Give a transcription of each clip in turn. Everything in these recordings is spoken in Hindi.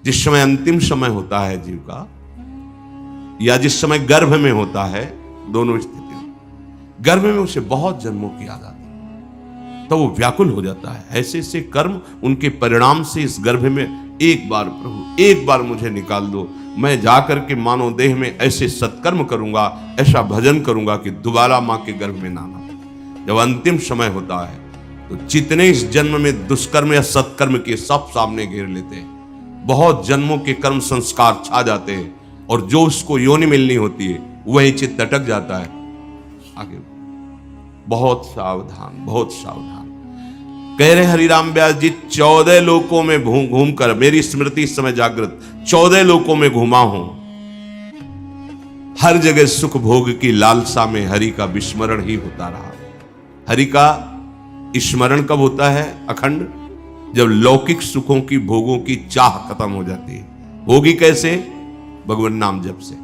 जिस समय अंतिम समय होता है जीव का, या जिस समय गर्भ में होता है, दोनों स्थितियों, गर्भ में उसे बहुत जन्मों की याद आती है, तो वो व्याकुल हो जाता है। ऐसे ऐसे कर्म उनके परिणाम से इस गर्भ में, एक बार प्रभु एक बार मुझे निकाल दो, मैं जाकर के मानव देह में ऐसे सत्कर्म करूंगा, ऐसा भजन करूंगा कि दोबारा मां के गर्भ में ना आना। जब अंतिम समय होता है तो जितने इस जन्म में दुष्कर्म या सत्कर्म के सब सामने घेर लेते हैं, बहुत जन्मों के कर्म संस्कार छा जाते हैं, और जो उसको योनि मिलनी होती है वही चित्त अटक जाता है। आगे बहुत सावधान, बहुत सावधान। कह रहे हरिराम व्यास जी, 14 लोकों में घूम कर, मेरी स्मृति इस समय जागृत, 14 लोकों में घूमा हूं, हर जगह सुख भोग की लालसा में हरि का विस्मरण ही होता रहा। हरि का स्मरण कब होता है अखंड? जब लौकिक सुखों की, भोगों की चाह खत्म हो जाती है। होगी कैसे? भगवान नाम जप से।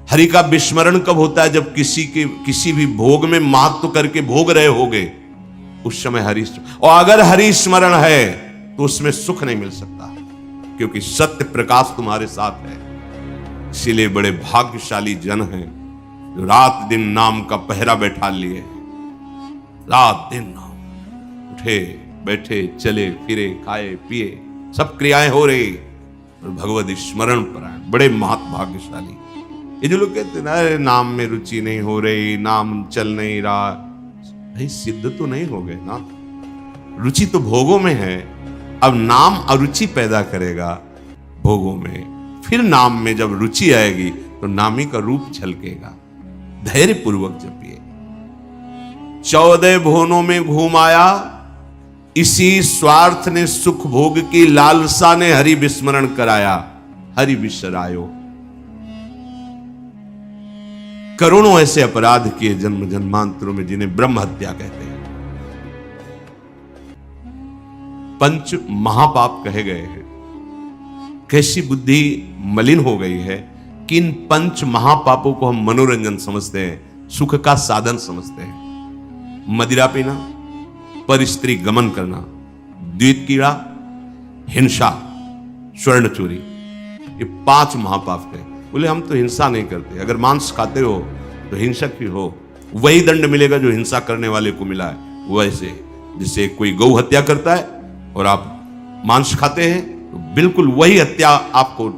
हरि का विस्मरण कब होता है? जब किसी भी भोग में महत्व करके भोग रहे होगे, उस समय हरि, और अगर हरि स्मरण है तो उसमें सुख नहीं मिल सकता, क्योंकि सत्य प्रकाश तुम्हारे साथ है। इसीलिए बड़े भाग्यशाली जन हैं जो रात दिन नाम का पहरा बैठा लिए, रात दिन नाम, उठे बैठे चले फिरे खाए पिए सब क्रियाएं हो रही, और भगवत स्मरण परायण, बड़े भाग्यशाली। ये जो लोग कहते हैं ना, नाम में रुचि नहीं हो रही, नाम चल नहीं रहा, भाई सिद्ध तो नहीं हो गए ना। रुचि तो भोगों में है, अब नाम अरुचि पैदा करेगा भोगों में, फिर नाम में जब रुचि आएगी तो नामी का रूप झलकेगा। धैर्य पूर्वक जपिए। 14 भुवनों में घूम आया, इसी स्वार्थ ने सुख भोग की लालसा ने हरि विस्मरण कराया। हरि विसरायो। करोड़ों ऐसे अपराध किए जन्म जन्मांतरों में, जिन्हें ब्रह्म हत्या कहते हैं, पंच महापाप कहे गए हैं। कैसी बुद्धि मलिन हो गई है कि इन पंच महापापों को हम मनोरंजन समझते हैं, सुख का साधन समझते हैं। मदिरा पीना, पर स्त्री गमन करना, द्वित कीड़ा, हिंसा, स्वर्ण चोरी, ये 5 महापाप है। बोले हम तो हिंसा नहीं करते, अगर मांस खाते हो तो हिंसक भी हो, वही दंड मिलेगा जो हिंसा करने वाले को मिला है। वैसे जैसे कोई गौ हत्या करता है और आप मांस खाते हैं, तो बिल्कुल वही हत्या आपको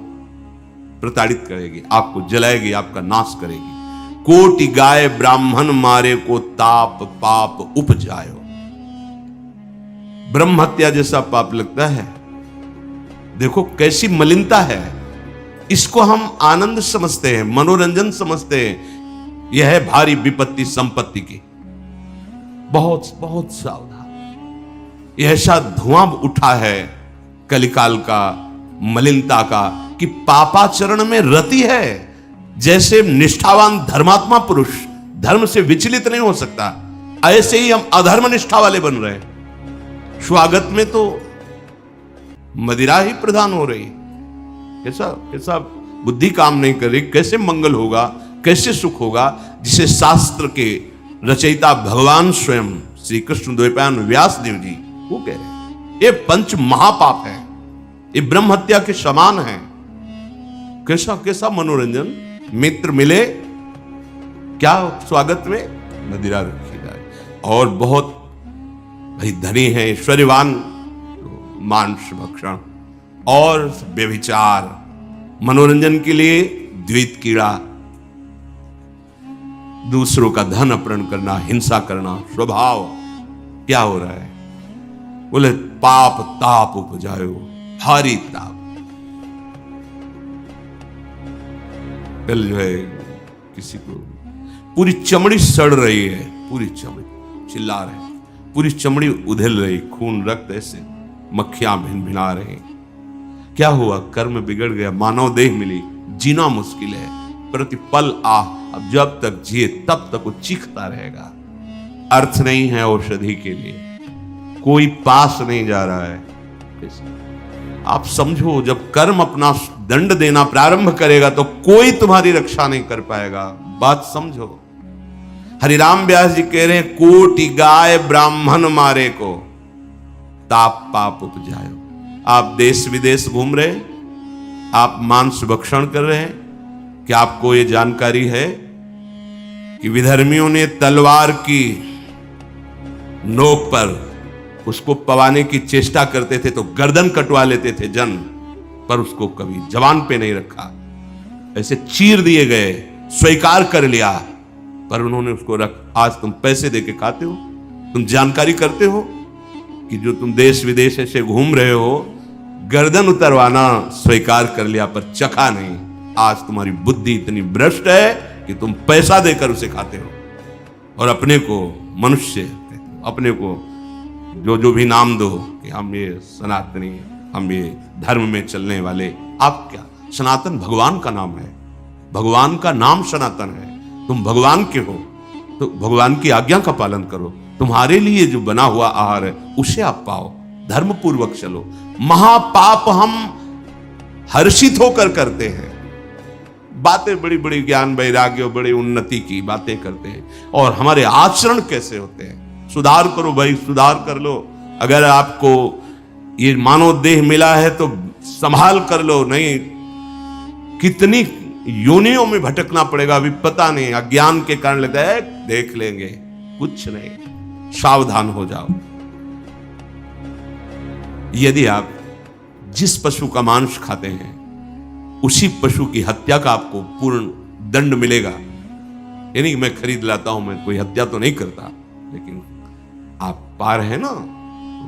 प्रताड़ित करेगी, आपको जलाएगी, आपका नाश करेगी। कोटि गाय ब्राह्मण मारे को ताप पाप उपजायो। ब्रह्म हत्या जैसा पाप लगता है। देखो कैसी मलिनता है। इसको हम आनंद समझते हैं, मनोरंजन समझते हैं। यह है भारी विपत्ति संपत्ति की। बहुत बहुत सावधान। यह ऐसा धुआं उठा है कलिकाल का, मलिनता का, कि पापाचरण में रति है। जैसे निष्ठावान धर्मात्मा पुरुष धर्म से विचलित नहीं हो सकता, ऐसे ही हम अधर्म निष्ठा वाले बन रहे हैं। स्वागत में तो मदिरा ही प्रधान हो रही। कैसा बुद्धि काम नहीं कर रही। कैसे मंगल होगा, कैसे सुख होगा, जिसे शास्त्र के रचयिता भगवान स्वयं श्री कृष्ण द्वैपायन व्यास देव जी वो कह रहे हैं, ये पंच महापाप है, ये ब्रह्म हत्या के समान है। कैसा मनोरंजन। मित्र मिले क्या स्वागत में मदिरा रखी जाए, और बहुत भाई धनी है, ऐश्वर्यवान, मांस भक्षण और व्यभिचार, मनोरंजन के लिए द्वित कीड़ा, दूसरों का धन अपहरण करना, हिंसा करना स्वभाव। क्या हो रहा है? बोले पाप ताप उपजायो, भारी ताप। कल जो है किसी को पूरी चमड़ी सड़ रही है, पूरी चमड़ी, चिल्ला रहे हैं, पूरी चमड़ी उधेल रही, खून रक्त ऐसे मक्खियां भिन भिना रही। क्या हुआ? कर्म बिगड़ गया, मानव देह मिली, जीना मुश्किल है, प्रतिपल अब जब तक जिए तब तक वो चीखता रहेगा। अर्थ नहीं है औषधि के लिए, कोई पास नहीं जा रहा है। आप समझो, जब कर्म अपना दंड देना प्रारंभ करेगा तो कोई तुम्हारी रक्षा नहीं कर पाएगा। बात समझो। हरिराम व्यास जी कह रहे हैं, कोटि गाय ब्राह्मण मारे को ताप पाप उपजायो। आप देश विदेश घूम रहे, आप मांस भक्षण कर रहे हैं। क्या आपको ये जानकारी है कि विधर्मियों ने तलवार की नोक पर उसको पवाने की चेष्टा करते थे तो गर्दन कटवा लेते थे जन, पर उसको कभी जवान पे नहीं रखा, ऐसे चीर दिए गए, स्वीकार कर लिया, पर उन्होंने उसको आज तुम पैसे देके खाते हो, तुम जानकारी करते हो कि जो तुम देश विदेश ऐसे घूम रहे हो, गर्दन उतरवाना स्वीकार कर लिया पर चखा नहीं। आज तुम्हारी बुद्धि इतनी भ्रष्ट है कि तुम पैसा देकर उसे खाते हो और अपने को मनुष्य कहते हो, अपने को जो भी नाम दो कि हम ये सनातनी, हम ये धर्म में चलने वाले। आप क्या, सनातन भगवान का नाम है, भगवान का नाम सनातन है। तुम भगवान के हो तो भगवान की आज्ञा का पालन करो, तुम्हारे लिए जो बना हुआ आहार है उसे आप पाओ, धर्म पूर्वक चलो। महापाप हम हर्षित होकर करते हैं, बातें बड़ी बड़ी ज्ञान वैराग्य बड़ी उन्नति की बातें करते हैं, और हमारे आचरण कैसे होते हैं। सुधार करो भाई, सुधार कर लो। अगर आपको ये मानव देह मिला है तो संभाल कर लो, नहीं कितनी योनियों में भटकना पड़ेगा अभी पता नहीं। अज्ञान के कारण लगता है देख लेंगे, कुछ नहीं, सावधान हो जाओ। यदि आप जिस पशु का मांस खाते हैं उसी पशु की हत्या का आपको पूर्ण दंड मिलेगा। यानी कि मैं खरीद लाता हूं, मैं कोई हत्या तो नहीं करता, लेकिन आप पा रहे हैं ना,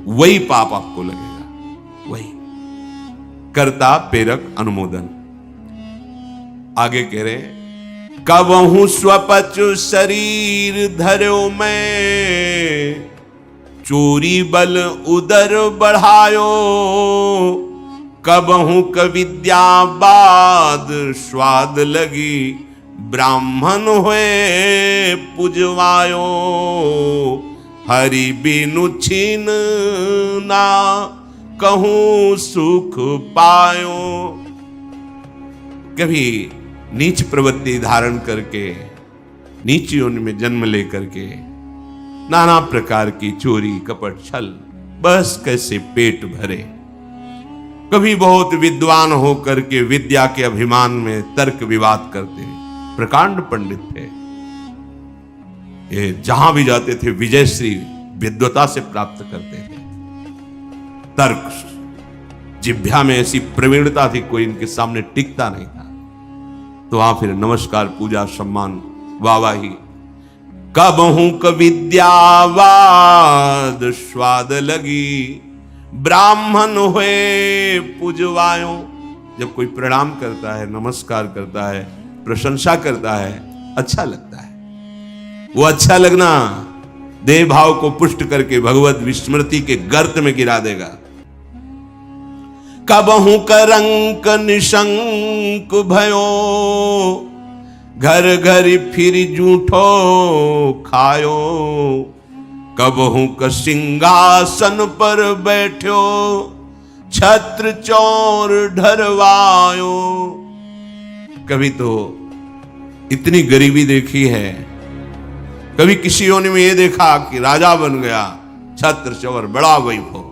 वही पाप आपको लगेगा, वही। कर्ता प्रेरक अनुमोदन। आगे कह रहे हैं, कबहू स्वपचु शरीर धर्यो मैं, चोरी बल उदर बढ़ायो, कबहू कविद्या बाद स्वाद लगी, ब्राह्मण हुए पुजवायो, हरि बिनु छीन ना कहूं सुख पायो। कभी नीच प्रवृत्ति धारण करके, नीच योनि में जन्म लेकर के नाना प्रकार की चोरी कपट छल, बस कैसे पेट भरे। कभी बहुत विद्वान होकर के विद्या के अभिमान में तर्क विवाद करते, प्रकांड पंडित थे, ये जहां भी जाते थे विजयश्री विद्वता से प्राप्त करते थे। तर्क जिह्वा में ऐसी प्रवीणता थी, कोई इनके सामने टिकता नहीं था। तो वहां फिर नमस्कार, पूजा, सम्मान, वाहवाही। कबहू कविद्यावाद स्वाद लगी, ब्राह्मण हुए पुजवायो। जब कोई प्रणाम करता है, नमस्कार करता है, प्रशंसा करता है, अच्छा लगता है। वो अच्छा लगना देह भाव को पुष्ट करके भगवत विस्मृति के गर्त में गिरा देगा। कबहू करंक निशंक भयो, घर घर फिर जूठो खायो, कबहू क सिंहासन पर बैठो, छत्र चौर ढरवायो। कभी तो इतनी गरीबी देखी है, कभी किसी योनि में ये देखा कि राजा बन गया, छत्र चौर बड़ा वैभव,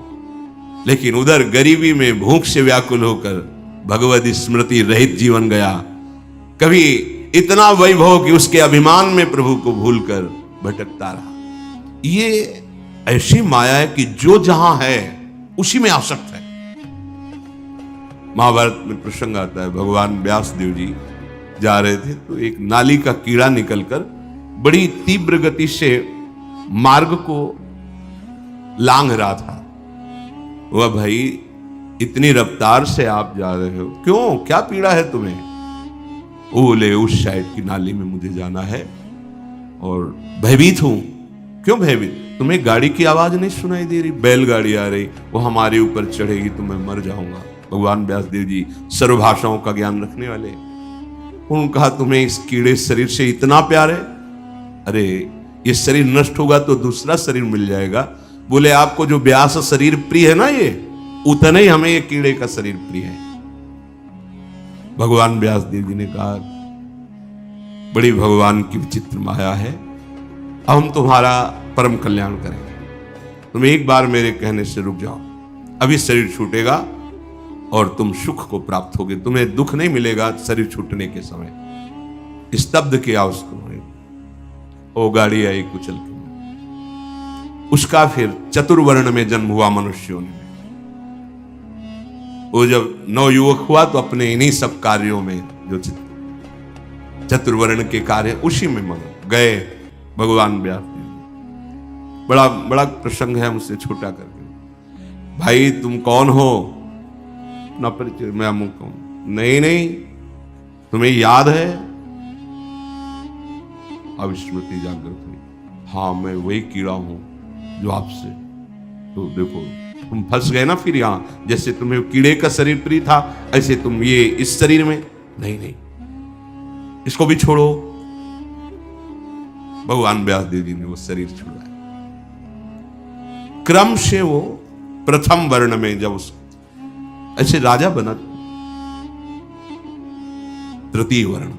लेकिन उधर गरीबी में भूख से व्याकुल होकर भगवत स्मृति रहित जीवन गया। कभी इतना वैभव कि उसके अभिमान में प्रभु को भूलकर भटकता रहा। ये ऐसी माया है कि जो जहां है उसी में आसक्त है। महाभारत में प्रसंग आता है, भगवान व्यास देव जी जा रहे थे तो एक नाली का कीड़ा निकलकर बड़ी तीव्र गति से मार्ग को लांघ रहा था। वह भाई इतनी रफ्तार से आप जा रहे हो, क्यों, क्या पीड़ा है तुम्हें? वो बोले उस साइड की नाली में मुझे जाना है और भयभीत हूं। क्यों भयभीत? तुम्हें गाड़ी की आवाज नहीं सुनाई दे रही? बैलगाड़ी आ रही, वो हमारे ऊपर चढ़ेगी तो मैं मर जाऊंगा। भगवान व्यासदेव जी सर्वभाषाओं का ज्ञान रखने वाले, उन्होंने कहा तुम्हें इस कीड़े शरीर से इतना प्यार है? अरे ये शरीर नष्ट होगा तो दूसरा शरीर मिल जाएगा। बोले आपको जो व्यास शरीर प्रिय है ना, ये उतना ही हमें ये कीड़े का शरीर प्रिय है। भगवान व्यासदेव जी ने कहा बड़ी भगवान की विचित्र माया है, अब हम तुम्हारा परम कल्याण करेंगे। तुम एक बार मेरे कहने से रुक जाओ, अभी शरीर छूटेगा और तुम सुख को प्राप्त होगे। तुम्हें दुख नहीं मिलेगा शरीर छूटने के समय। स्तब्ध किया उसको, वो गाड़ी आई कुचल के। उसका फिर चतुर्वर्ण में जन्म हुआ मनुष्यों में। वो जब नवयुवक हुआ तो अपने इन्हीं सब कार्यों में, जो चतुर्वर्ण के कार्य, उसी में मगन गए भगवान व्यास जी। बड़ा बड़ा प्रसंग है, मुझसे छोटा करके। भाई तुम कौन हो? ना परिचय, मैं अमुक हूं। नहीं नहीं, तुम्हें याद है? अब स्मृति जागृत हुई। हाँ, मैं वही कीड़ा हूं जो आपसे, तो देखो तुम फंस गए ना फिर यहां। जैसे तुम्हें कीड़े का शरीर प्रिय था, ऐसे तुम ये इस शरीर में। नहीं नहीं, इसको भी छोड़ो। भगवान व्यास देव जी ने वो शरीर छुड़ाया। क्रम से वो प्रथम वर्ण में जब उस ऐसे राजा बना, तृतीय वर्ण,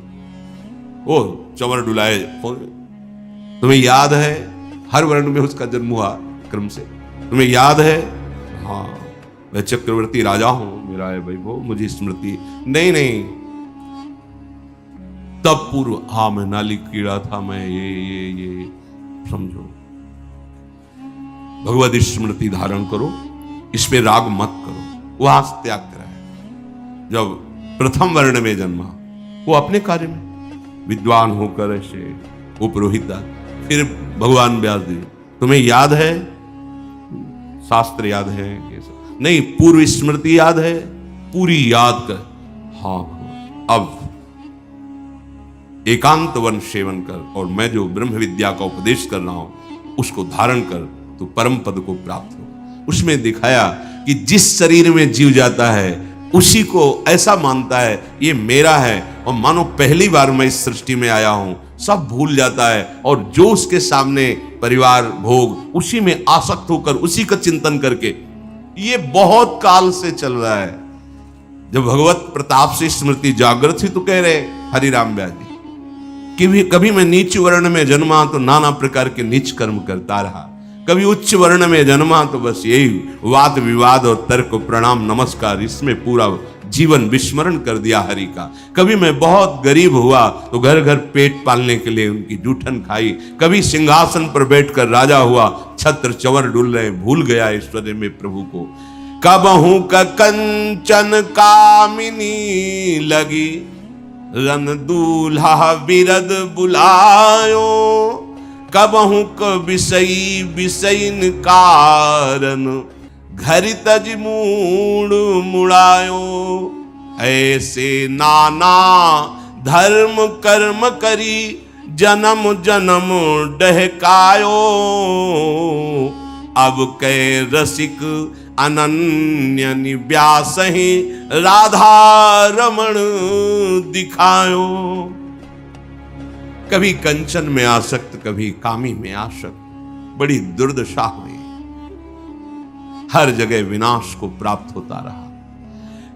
ओ चवर डुलाए। तुम्हें याद है? हर वर्ण में उसका जन्म हुआ क्रम से। तुम्हें याद है? हाँ, मैं चक्रवर्ती राजा हूं, मेरा है वैभव, मुझे स्मृति। नहीं नहीं, तब पूर्व, हाँ मैं नाली कीड़ा था, मैं ये समझो। भगवत स्मृति धारण करो, इस पे राग मत करो। वहां से त्याग कराया। जब प्रथम वर्ण में जन्मा, वो अपने कार्य में विद्वान होकर ऐसे उपरोहिता। फिर भगवान व्यास जी, तुम्हें याद है? शास्त्र याद है? ये सब नहीं, पूर्व स्मृति याद है? पूरी याद कर। हाँ, अब एकांत वन सेवन कर, और मैं जो ब्रह्म विद्या का उपदेश कर रहा हूं उसको धारण कर, तो परम पद को प्राप्त हो। उसमें दिखाया कि जिस शरीर में जीव जाता है उसी को ऐसा मानता है ये मेरा है, और मानो पहली बार मैं इस सृष्टि में आया हूं, सब भूल जाता है, और जो उसके सामने परिवार भोग, उसी में आसक्त होकर उसी का चिंतन करके, ये बहुत काल से चल रहा है। जब भगवत प्रताप से स्मृति जागृत हुई तो कह रहे हरिराम व्यास जी कि कभी मैं नीच वर्ण में जन्मा तो नाना प्रकार के नीच कर्म करता रहा, कभी उच्च वर्ण में जन्मा तो बस यही वाद विवाद और तर्क प्रणाम नमस्कार, इसमें पूरा जीवन विस्मरण कर दिया हरि का। कभी मैं बहुत गरीब हुआ तो घर घर पेट पालने के लिए उनकी जूठन खाई। कभी सिंहासन पर बैठकर राजा हुआ, छत्र चवर डुल रहे, भूल गया ऐश्वर्य में प्रभु को। कबहू का कंचन कामिनी लगी, रन दूल्हा बिरद बुलायो। कबहू क विषयी विषयन कारण, घर तज मूड मुड़ायो। ऐसे नाना धर्म कर्म करी, जन्म जन्म डहकायो। अब कै रसिक अनन्य निव्यास ही, राधा रमण दिखायो। कभी कंचन में आसक्त, कभी कामी में आसक्त, बड़ी दुर्दशा हुई। हर जगह विनाश को प्राप्त होता रहा।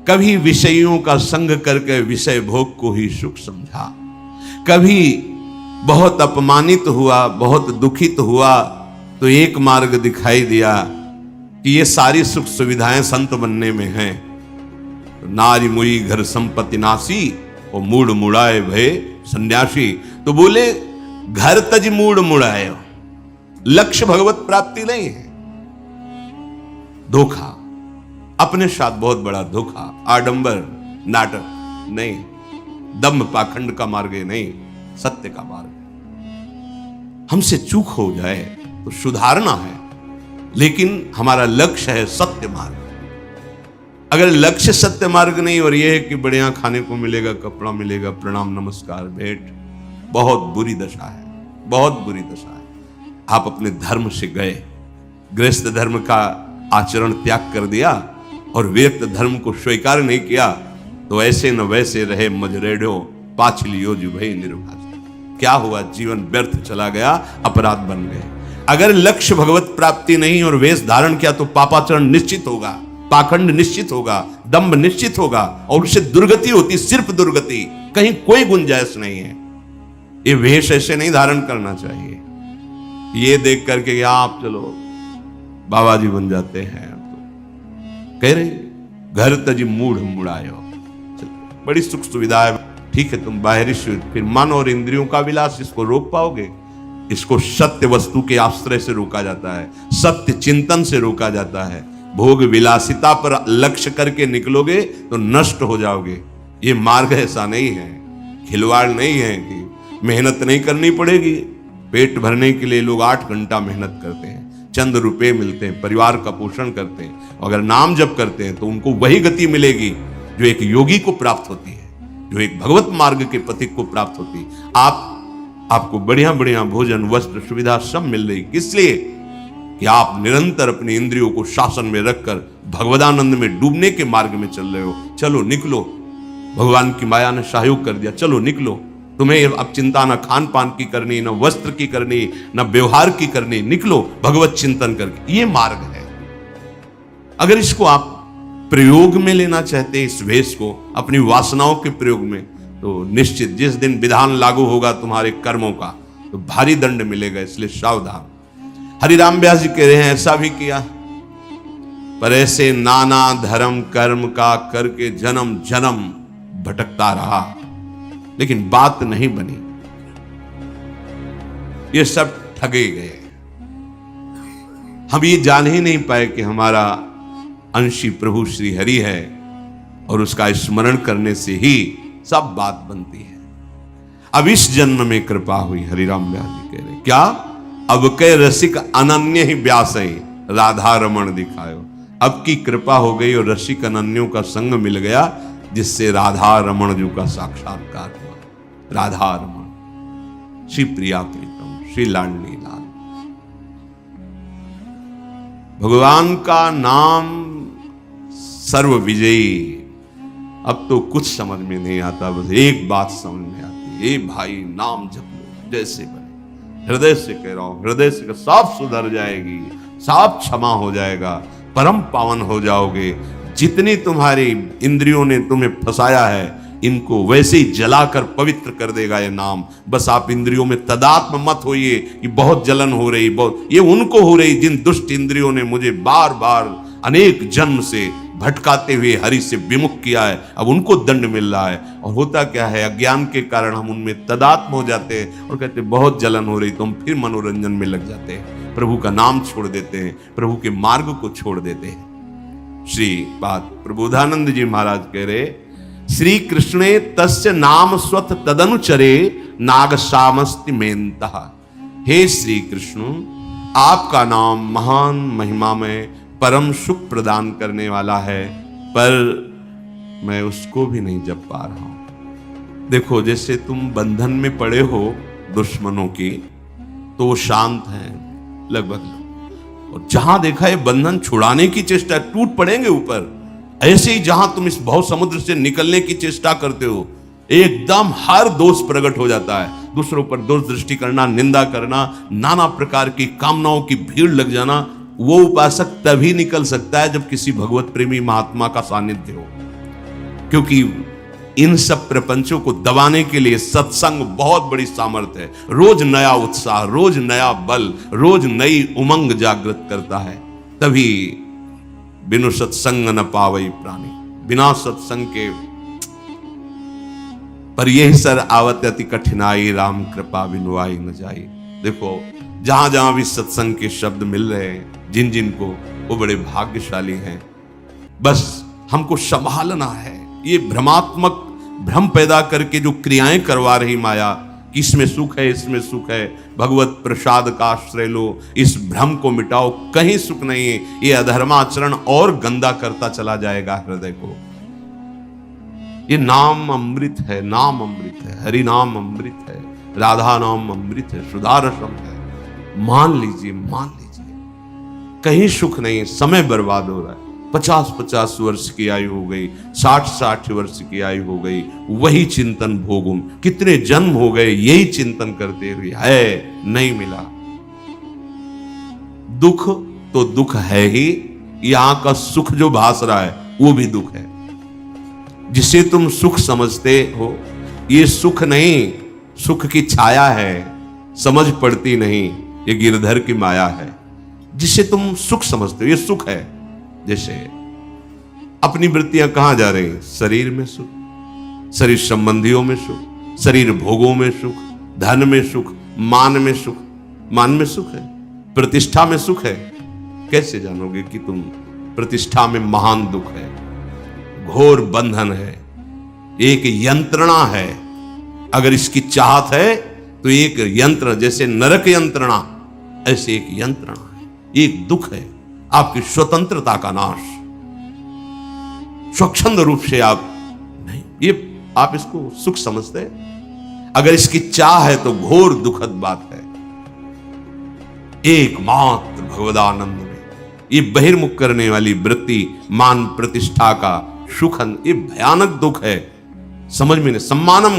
कभी विषयों का संग करके विषय भोग को ही सुख समझा, कभी बहुत अपमानित हुआ, बहुत दुखित हुआ, तो एक मार्ग दिखाई दिया कि ये सारी सुख सुविधाएं संत बनने में हैं। नारी मुई घर संपत्ति नासी, और मूड मुड़ाए भय सन्यासी। तो बोले घर तज मूड मुड़ाए, लक्ष्य भगवत प्राप्ति नहीं है, धोखा, अपने साथ बहुत बड़ा धोखा, आडंबर नाटक नहीं, दम्भ पाखंड का मार्ग नहीं, सत्य का मार्ग। हमसे चूक हो जाए तो सुधारना है, लेकिन हमारा लक्ष्य है सत्य मार्ग। अगर लक्ष्य सत्य मार्ग नहीं और यह है कि बढ़िया खाने को मिलेगा, कपड़ा मिलेगा, प्रणाम नमस्कार भेंट, बहुत बुरी दशा है, बहुत बुरी दशा है। आप अपने धर्म से गए, गृहस्थ धर्म का आचरण त्याग कर दिया और व्यक्त धर्म को स्वीकार नहीं किया, तो ऐसे न वैसे रहे मजरेडो, पाछलियो जो भई निर्भाष। क्या हुआ? जीवन व्यर्थ चला गया, अपराध बन गए। अगर लक्ष्य भगवत प्राप्ति नहीं और वेश धारण किया तो पापाचरण निश्चित होगा, पाखंड निश्चित होगा, दंभ निश्चित होगा, और उससे दुर्गति होती, सिर्फ दुर्गति, कहीं कोई गुंजाइश नहीं है। ये वेश ऐसे नहीं धारण करना चाहिए। ये देख करके आप चलो बाबा जी बन जाते हैं, तो कह रहे घर तजी मूढ़ मुड़ायो। बड़ी सुख सुविधा है, ठीक है, तुम बाहरी फिर मन और इंद्रियों का विलास, इसको रोक पाओगे? इसको सत्य वस्तु के आश्रय से रोका जाता है, सत्य चिंतन से रोका जाता है। भोग विलासिता पर लक्ष्य करके निकलोगे तो नष्ट हो जाओगे। ये मार्ग ऐसा नहीं है, खिलवाड़ नहीं है कि मेहनत नहीं करनी पड़ेगी। पेट भरने के लिए लोग 8 घंटा मेहनत करते हैं, चंद रुपए मिलते हैं, परिवार का पोषण करते हैं। अगर नाम जप करते हैं तो उनको वही गति मिलेगी जो एक योगी को प्राप्त होती है, जो एक भगवत मार्ग के पथिक को प्राप्त होती है। आपको बढ़िया बढ़िया भोजन, वस्त्र, सुविधा सब मिल रही, इसलिए कि आप निरंतर अपने इंद्रियों को शासन में रखकर भगवदानंद में डूबने के मार्ग में चल रहे हो। चलो निकलो, भगवान की माया ने सहयोग कर दिया, चलो निकलो। तुम्हें अब चिंता न खान पान की करनी, न वस्त्र की करनी, न व्यवहार की करनी, निकलो भगवत चिंतन करके। ये मार्ग है। अगर इसको आप प्रयोग में लेना चाहते हैं, इस वेश को अपनी वासनाओं के प्रयोग में, तो निश्चित जिस दिन विधान लागू होगा तुम्हारे कर्मों का तो भारी दंड मिलेगा, इसलिए सावधान। हरिराम व्यास जी कह रहे हैं ऐसा भी किया, पर ऐसे नाना धर्म कर्म का करके जन्म जन्म भटकता रहा, लेकिन बात नहीं बनी। ये सब ठगे गए। हम ये जान ही नहीं पाए कि हमारा अंशी प्रभु श्री हरि है, और उसका स्मरण करने से ही सब बात बनती है। अब इस जन्म में कृपा हुई, हरिराम व्यास जी कह रहे क्या, अब के रसिक अनन्य ही व्यास राधा रमण दिखायो। अब की कृपा हो गई और रसिक अनन्यों का संग मिल गया, जिससे राधा रमण जी का साक्षात्कार हुआ। राधा रमण, श्री प्रिया प्रीतम, श्री लाडली लाल। भगवान का नाम सर्व विजयी। अब तो कुछ समझ में नहीं आता, बस एक बात समझ में आती है, ए भाई नाम जप लो जैसे बने। हृदय से कह रहा हूं, हृदय से साफ सुधर जाएगी, साफ क्षमा हो जाएगा, परम पावन हो जाओगे। जितनी तुम्हारी इंद्रियों ने तुम्हें फंसाया है, इनको वैसे ही जलाकर पवित्र कर देगा ये नाम। बस आप इंद्रियों में तदात्म मत होइए कि बहुत जलन हो रही, बहुत, ये उनको हो रही जिन दुष्ट इंद्रियों ने मुझे बार बार अनेक जन्म से भटकाते हुए हरि से विमुख किया है। अब उनको दंड मिल रहा है। और होता क्या है, अज्ञान के कारण हम उनमें तदात्म हो जाते हैं और कहते हैं बहुत जलन हो रही, तो हम फिर मनोरंजन में लग जाते हैं, प्रभु का नाम छोड़ देते हैं, प्रभु के मार्ग को छोड़ देते हैं। श्री बात प्रबोधानंद जी महाराज कह रहे, श्री कृष्णे तस्य नाम स्वत तदनुचरे नागसामस्ति मेन्तः। हे श्री कृष्ण, आपका नाम महान महिमा में परम सुख प्रदान करने वाला है, पर मैं उसको भी नहीं जप पा रहा हूं। देखो, जैसे तुम बंधन में पड़े हो दुश्मनों की, तो वो शांत हैं लगभग, और जहां देखा ये बंधन छुड़ाने की चेष्टा, टूट पड़ेंगे ऊपर। ऐसे ही जहां तुम इस भव समुद्र से निकलने की चेष्टा करते हो, एकदम हर दोष प्रकट हो जाता है। दूसरों पर दोष दृष्टि करना, निंदा करना, नाना प्रकार की कामनाओं की भीड़ लग जाना, वो उपासक तभी निकल सकता है जब किसी भगवत प्रेमी महात्मा का सानिध्य हो। क्योंकि इन सब प्रपंचों को दबाने के लिए सत्संग बहुत बड़ी सामर्थ्य है। रोज नया उत्साह, रोज नया बल, रोज नई उमंग जागृत करता है। तभी बिनु सत्संग न पावई प्राणी, बिना सत्संग के पर यही सर आवत अति कठिनाई, राम कृपा बिनु आई न जाई। देखो, जहां जहां भी सत्संग के शब्द मिल रहे हैं, जिन जिन को, वो बड़े भाग्यशाली हैं। बस हमको संभालना है। ये भ्रमात्मक भ्रम पैदा करके जो क्रियाएं करवा रही माया, इसमें सुख है, इसमें सुख है, भगवत प्रसाद का आश्रय लो, इस भ्रम को मिटाओ, कहीं सुख नहीं है। ये अधर्माचरण और गंदा करता चला जाएगा हृदय को। ये नाम अमृत है, नाम अमृत है, हरि नाम अमृत है, राधा नाम अमृत है, सुधारसम है। मान लीजिए, मान लीजिए, कहीं सुख नहीं, समय बर्बाद हो रहा है। 50-50 वर्ष की आयु हो गई, 60-60 वर्ष की आयु हो गई, वही चिंतन भोगुम, कितने जन्म हो गए यही चिंतन करते हुए, है नहीं मिला। दुख तो दुख है ही, यहां का सुख जो भास रहा है वो भी दुख है। जिसे तुम सुख समझते हो, ये सुख नहीं, सुख की छाया है, समझ पड़ती नहीं, ये गिरधर की माया है। जिसे तुम सुख समझते हो, ये सुख है। जैसे अपनी वृत्तियां कहां जा रही हैं? शरीर में सुख, शरीर संबंधियों में सुख, शरीर भोगों में सुख, धन में सुख, मान में सुख। मान में सुख है, प्रतिष्ठा में सुख है। कैसे जानोगे कि तुम प्रतिष्ठा में महान दुख है, घोर बंधन है, एक यंत्रणा है। अगर इसकी चाहत है तो एक यंत्र, जैसे नरक यंत्रणा, ऐसे एक यंत्रणा है, एक दुख है, आपकी स्वतंत्रता का नाश। स्वच्छंद रूप से आप नहीं, ये आप इसको सुख समझते हैं। अगर इसकी चाह है तो घोर दुखद बात है। एकमात्र भगवदानंद में ये बहिर्मुख करने वाली वृत्ति, मान प्रतिष्ठा का सुखन, ये भयानक दुख है। समझ में नहीं, सम्मानम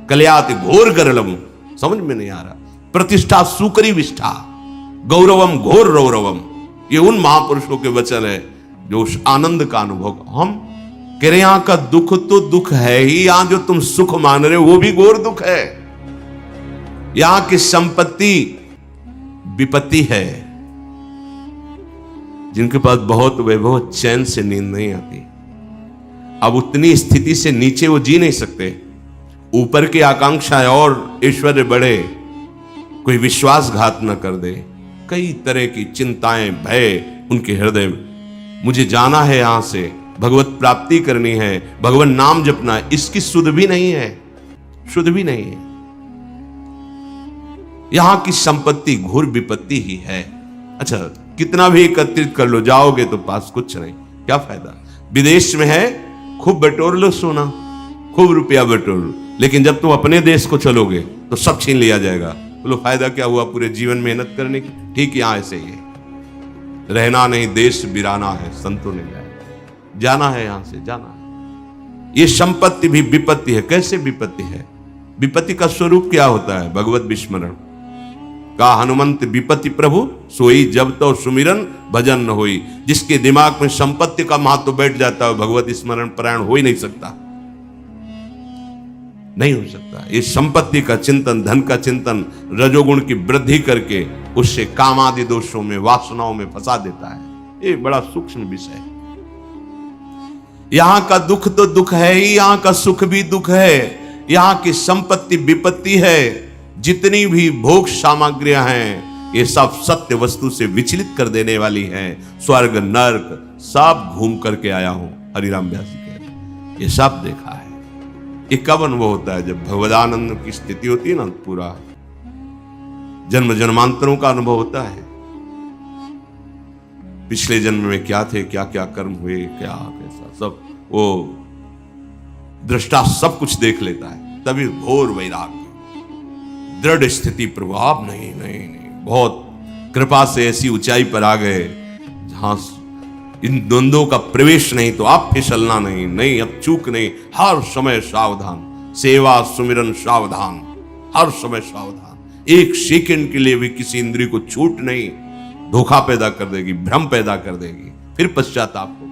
कलयाति घोर गरलम, समझ में नहीं आ रहा। प्रतिष्ठा सुकरी विष्ठा, गौरवम घोर रौरवम, ये उन महापुरुषों के वचन है जो उस आनंद का अनुभव। हम कह रहे यहां का दुख तो दुख है ही, यहां जो तुम सुख मान रहे हो वो भी घोर दुख है। यहां की संपत्ति विपत्ति है। जिनके पास बहुत वैभव, चैन से नींद नहीं आती। अब उतनी स्थिति से नीचे वो जी नहीं सकते। ऊपर की आकांक्षा है और ऐश्वर्य बढ़े, कोई विश्वासघात न कर दे। कई तरह की चिंताएं, भय उनके हृदय में। मुझे जाना है यहां से, भगवत प्राप्ति करनी है, भगवान नाम जपना है, इसकी सुध भी नहीं है, शुद्ध भी नहीं है। यहां की संपत्ति घोर विपत्ति ही है। अच्छा, कितना भी एकत्रित कर लो, जाओगे तो पास कुछ नहीं, क्या फायदा। विदेश में है, खूब बटोर लो सोना, खूब रुपया बटोर लो, लेकिन जब तुम अपने देश को चलोगे तो सब छीन लिया जाएगा। बोलो फायदा क्या हुआ पूरे जीवन मेहनत करने की। ठीक यहां ऐसे ही है, रहना नहीं देश बिराना है, संतों ने गाया। जाना है यहां से, जाना है। ये संपत्ति भी विपत्ति है। कैसे विपत्ति है? विपत्ति का स्वरूप क्या होता है? भगवत विस्मरण का हनुमंत विपत्ति प्रभु सोई, जब तो सुमिरन भजन न होई। जिसके दिमाग में संपत्ति का महत्व बैठ जाता है, भगवत स्मरण परायण हो ही नहीं सकता, नहीं हो सकता। ये संपत्ति का चिंतन, धन का चिंतन रजोगुण की वृद्धि करके उससे काम आदि दोषों में, वासनाओं में फंसा देता है। ये बड़ा सूक्ष्म विषय है। यहां का दुख तो दुख है ही, यहां का सुख भी दुख है। यहां की संपत्ति विपत्ति है। जितनी भी भोग सामग्रियां हैं, ये सब सत्य वस्तु से विचलित कर देने वाली हैं। स्वर्ग नर्क सब घूम करके आया हूं, हरिराम व्यास जी कह रहे, ये सब देखा है। ये कब अनुभव होता है? जब भगवदानंद की स्थिति होती है ना, पूरा जन्म जन्मांतरों का अनुभव होता है। पिछले जन्म में क्या थे, क्या क्या कर्म हुए, क्या कैसा, सब वो दृष्टा सब कुछ देख लेता है। तभी घोर वैराग्य, दृढ़ स्थिति, प्रभु आप नहीं नहीं नहीं, बहुत कृपा से ऐसी ऊंचाई पर आ गए जहां इन द्वंद्वों का प्रवेश नहीं, तो आप फिसलना नहीं, नहीं अब चूक नहीं, हर समय सावधान, सेवा सुमिरन सावधान, हर समय सावधान। एक सेकंड के लिए भी किसी इंद्रिय को छूट नहीं, धोखा पैदा कर देगी, भ्रम पैदा कर देगी, फिर पश्चाताप होगा।